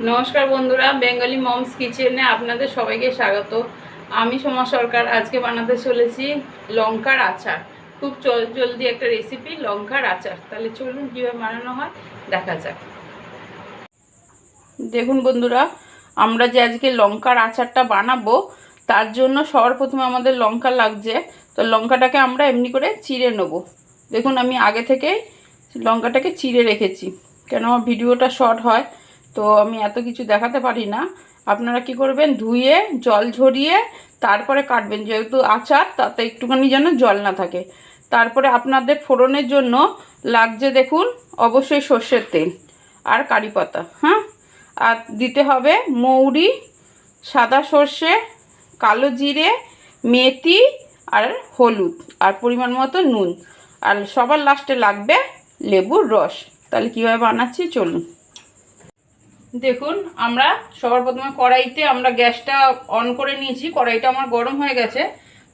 নমস্কার বন্ধুরা, Bengali moms কিচেনে আপনাদের সবাইকে স্বাগত। আমি সোমা সরকার। আজকে বানাতে চলেছি লঙ্কার আচার। খুব জলদি একটা রেসিপি, লঙ্কার আচার। তাহলে চলুন কীভাবে বানানো হয় দেখা যাক। দেখুন বন্ধুরা, আমরা যে আজকে লঙ্কার আচারটা বানাবো তার জন্য সবার প্রথমে আমাদের লঙ্কা লাগছে। তো লঙ্কাটাকে আমরা এমনি করে চিড়ে নেব। দেখুন আমি আগে থেকেই লঙ্কাটাকে চিড়ে রেখেছি, কেন আমার ভিডিওটা শর্ট হয়, তো আমি এত কিছু দেখাতে পারি না। আপনারা কি করবেন, ধুয়ে জল ঝরিয়ে তারপরে কাটবেন, যেহেতু আচার তাতে একটুখানি যেন জল না থাকে। তারপরে আপনাদের ফোড়নের জন্য লাগছে দেখুন অবশ্যই সর্ষের তেল আর কারি পাতা, হ্যাঁ। আর দিতে হবে মৌরি, সাদা সর্ষে, কালো জিরে, মেথি আর হলুদ আর পরিমাণ মতো নুন। আর সবার লাস্টে লাগবে লেবুর রস। তাহলে কীভাবে বানাচ্ছি চলুন। দেখুন আমরা সবার প্রথমে কড়াইতে আমরা গ্যাসটা অন করে নিয়েছি, কড়াইটা আমার গরম হয়ে গেছে।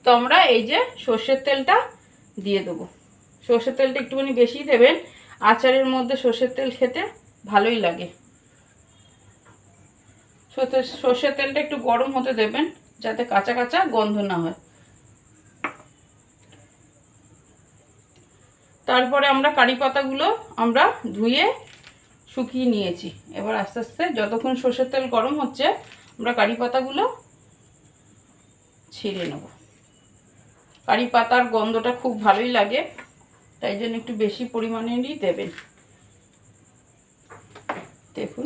তো আমরা এই যে সর্ষের তেলটা দিয়ে দেবো। সর্ষের তেলটা একটুখানি বেশি দেবেন, আচারের মধ্যে সর্ষের তেল খেতে ভালোই লাগে। সর্ষের তেলটা একটু গরম হতে দেবেন যাতে কাঁচা কাঁচা গন্ধ না হয়। তারপরে আমরা কারি পাতাগুলো আমরা ধুয়ে শুকিয়ে নিয়েছি। এবার আস্তে আস্তে যতক্ষণ সর্ষের তেল গরম হচ্ছে আমরা কারি পাতাগুলো ছিঁড়ে নেব। কারি পাতার গন্ধটা খুব ভালোই লাগে, তাই জন্য একটু বেশি পরিমাণেরই দেবেন। দেখুন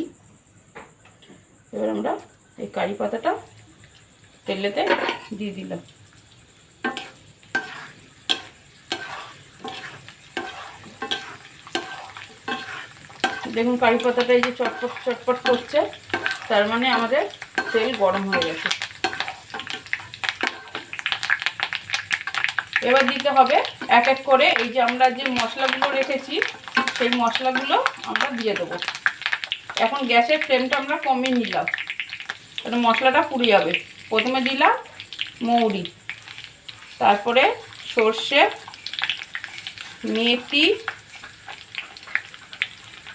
এবার আমরা এই কারি পাতাটা তেলেতে দিয়ে দিলাম। দেখুন কারি পাতাটা এই যে চটপট চটপট করছে, তার মানে আমাদের তেল গরম হয়ে গেছে। এবার দিতে হবে এক এক করে এই যে আমরা যে মশলাগুলো রেখেছি সেই মশলাগুলো আমরা দিয়ে দেবো। এখন গ্যাসের ফ্লেমটা আমরা কমিয়ে নিলাম, কারণ মশলাটা পুড়ে যাবে। প্রথমে দিলাম মৌরি, তারপরে সর্ষে, মেথি,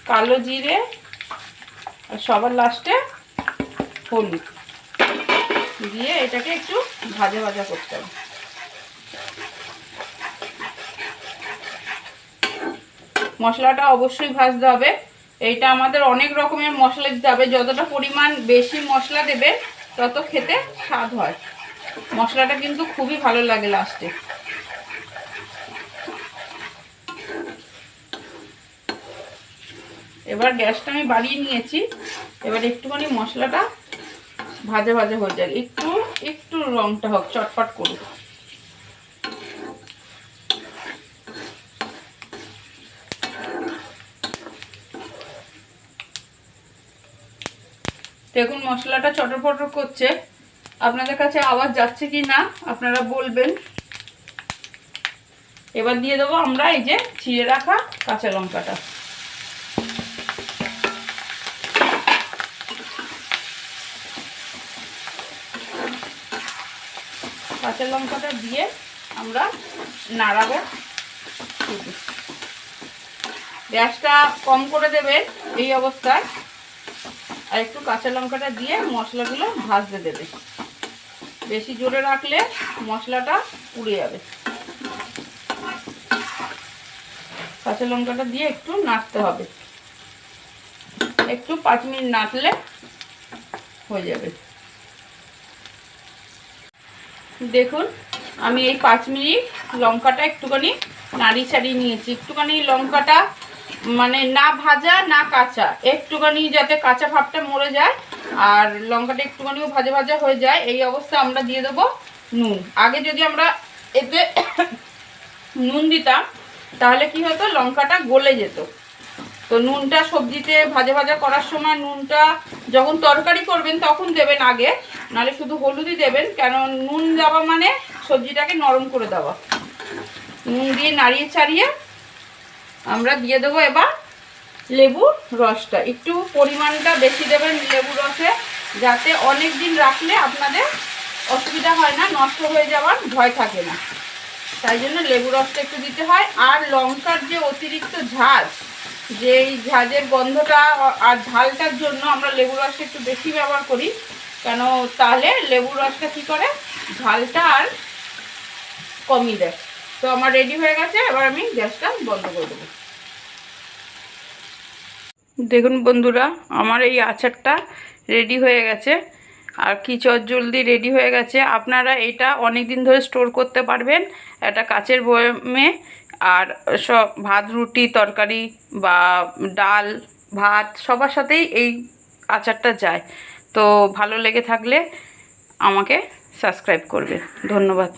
কালো জিরে আর সবার লাস্টে হলুদ দিয়ে এটাকে একটু ভাজা ভাজা করতে হবে। মশলাটা অবশ্যই ভাজতে হবে। এইটা আমাদের অনেক রকমের মশলা দিতে হবে, যতটা পরিমাণ বেশি মশলা দেবে তত খেতে স্বাদ হয়। মশলাটা কিন্তু খুবই ভালো লাগে লাস্টে। এবার গ্যাসটা আমি বাড়িয়ে নিয়েছি। এবার একটুখানি মশলাটা ভাজা ভাজা হয়ে যায়, একটু একটু রংটা হোক, চটপট করুক। দেখুন মশলাটা চটপট করছে, আপনাদের কাছে আওয়াজ যাচ্ছে কি না আপনারা বলবেন। এবার দিয়ে দেবো আমরা এই যে চিড়ে রাখা কাঁচা লঙ্কাটা। কাঁচা লঙ্কাটা দিয়ে আমরা নাড়াবো। গ্যাসটা কম করে দেবেন এই অবস্থায়, আর একটু কাঁচা লঙ্কাটা দিয়ে মশলাগুলো ভাজতে দেবে। বেশি জোরে রাখলে মশলাটা পুড়ে যাবে। কাঁচা লঙ্কাটা দিয়ে একটু নাড়তে হবে, একটু 5 মিনিট নাড়লে হয়ে যাবে। দেখুন আমি এই 5 মিনিট লঙ্কাটা একটুখানি নাড়ি ছাড়িয়ে নিয়েছি। একটুখানি লঙ্কাটা মানে না ভাজা না কাঁচা, একটুখানি যাতে কাঁচা ভাবটা মরে যায় আর লঙ্কাটা একটুখানিও ভাজা ভাজা হয়ে যায়, এই অবস্থায় আমরা দিয়ে দেবো নুন। আগে যদি আমরা এতে নুন দিতাম তাহলে কি হতো, লঙ্কাটা গলে যেত। তো নুনটা সবজিতে ভাজা ভাজা করার সময় নুনটা যখন তরকারি করবেন তখন দেবেন আগে, নাহলে শুধু হলুদই দেবেন, কারণ নুন দেওয়া মানে সবজিটাকে নরম করে দেওয়া। নুন দিয়ে নাড়িয়ে ছাড়িয়ে আমরা দিয়ে দেবো এবার লেবুর রসটা। একটু পরিমাণটা বেশি দেবেন লেবুর রসে, যাতে অনেক দিন রাখলে আপনাদের অসুবিধা হয় না, নষ্ট হয়ে যাওয়ার ভয় থাকে না। তাই জন্য লেবু রসটা একটু দিতে হয়। আর লঙ্কার যে অতিরিক্ত ঝাল যে এই ঝাঁঝের গন্ধটা আর ঝালটার জন্য আমরা লেবু রসটা একটু বেশি ব্যবহার করি, কেন তাহলে লেবু রসটা কী করে ঝালটা আর কমিয়ে দেয়। তো আমার রেডি হয়ে গেছে, এবার আমি গ্যাসটা বন্ধ করে দেবো। দেখুন বন্ধুরা, আমার এই আচারটা রেডি হয়ে গেছে আর কি চটজলদি রেডি হয়ে গেছে। আপনারা এটা অনেক দিন ধরে স্টোর করতে পারবেন একটা কাচের বয়ামে। আর সব ভাত রুটি তরকারি বা ডাল ভাত সবার সাথেই এই আচারটা যায়। তো ভালো লেগে থাকলে আমাকে সাবস্ক্রাইব করবেন। ধন্যবাদ।